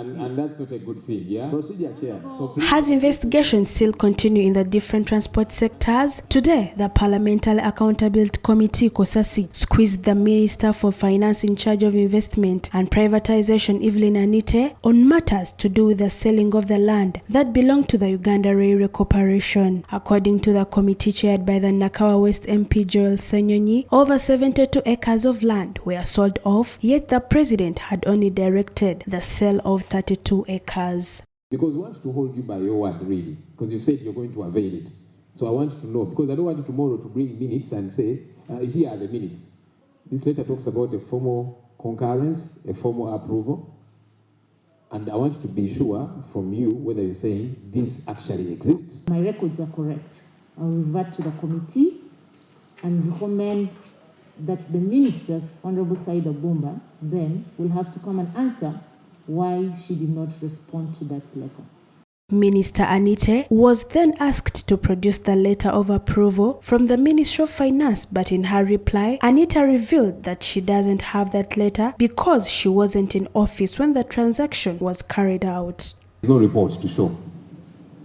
And that's not a good thing, yeah? Procedure, Chair. So As investigations still continue in the different transport sectors, today the Parliamentary Accountability Committee COSASE squeezed the Minister for Finance in charge of investment and privatization Evelyn Anite on matters to do with the selling of the land that belonged to the Uganda Railway Corporation. According to the committee chaired by the Nakawa West MP Joel Ssenyonyi, over 72 acres of land were sold off, yet the president had only directed the sale of 32 acres. because we want to hold you by your word, really, because you said you're going to avail it. So I want to know, because I don't want you tomorrow to bring minutes and say, here are the minutes. This letter talks about a formal concurrence, a formal approval, and I want to be sure from you whether you're saying this actually exists. My records are correct. I'll revert to the committee and recommend that the ministers, Honorable Saida Bumba, then will have to come and answer why she did not respond to that letter. Minister Anite was then asked to produce the letter of approval from the Ministry of Finance, but in her reply, Anita revealed that she doesn't have that letter because she wasn't in office when the transaction was carried out. There's no report to show.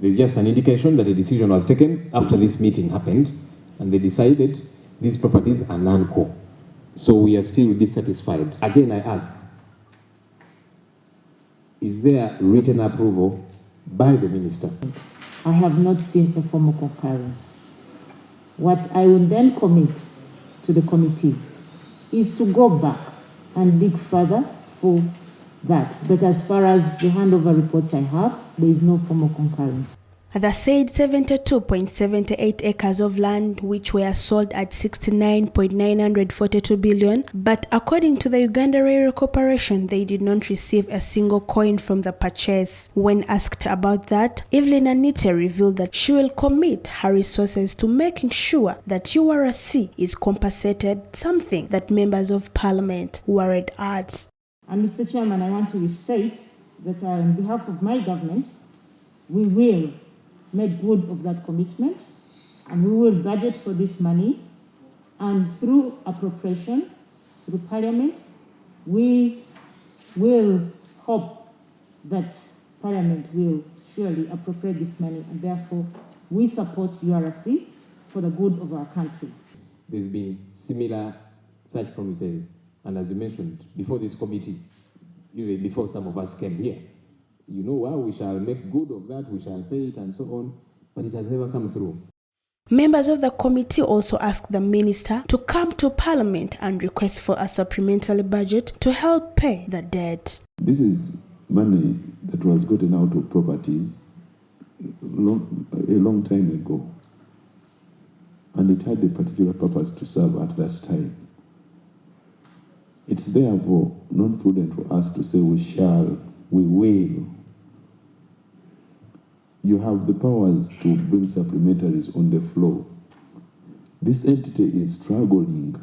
There's just an indication that a decision was taken after this meeting happened, and they decided these properties are non-core. So we are still dissatisfied. Again, I ask, is there written approval by the minister? I have not seen a formal concurrence. What I will then commit to the committee is to go back and dig further for that. But as far as the handover reports I have, there is no formal concurrence. The said 72.78 acres of land which were sold at 69.942 billion, but according to the Uganda Railway Corporation, they did not receive a single coin from the purchase. When asked about that, Evelyn Anite revealed that she will commit her resources to making sure that URC is compensated, something that members of parliament worried at. And Mr. Chairman, I want to restate that on behalf of my government, we will make good of that commitment, and we will budget for this money, and through appropriation, through Parliament, we will hope that Parliament will surely appropriate this money, and therefore we support URC for the good of our country. There's been similar such promises, and as you mentioned, before this committee, even before some of us came here, you know, well, we shall make good of that, we shall pay it and so on, but it has never come through. Members of the committee also asked the minister to come to Parliament and request for a supplementary budget to help pay the debt. This is money that was gotten out of properties a long time ago, and it had a particular purpose to serve at that time. It's therefore not prudent for us to say we shall, we will. You have the powers to bring supplementaries on the floor. This entity is struggling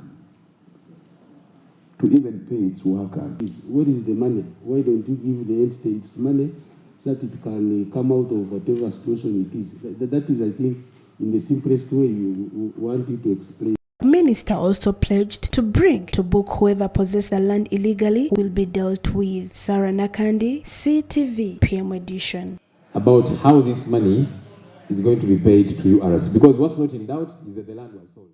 to even pay its workers. Where is the money? Why don't you give the entity its money so that it can come out of whatever situation it is? That is, I think, in the simplest way you want it to explain. The minister also pledged to bring to book whoever possessed the land illegally will be dealt with. Sarah Nakandi, CTV, PM Edition. About how this money is going to be paid to URS, because what's not in doubt is that the land was sold.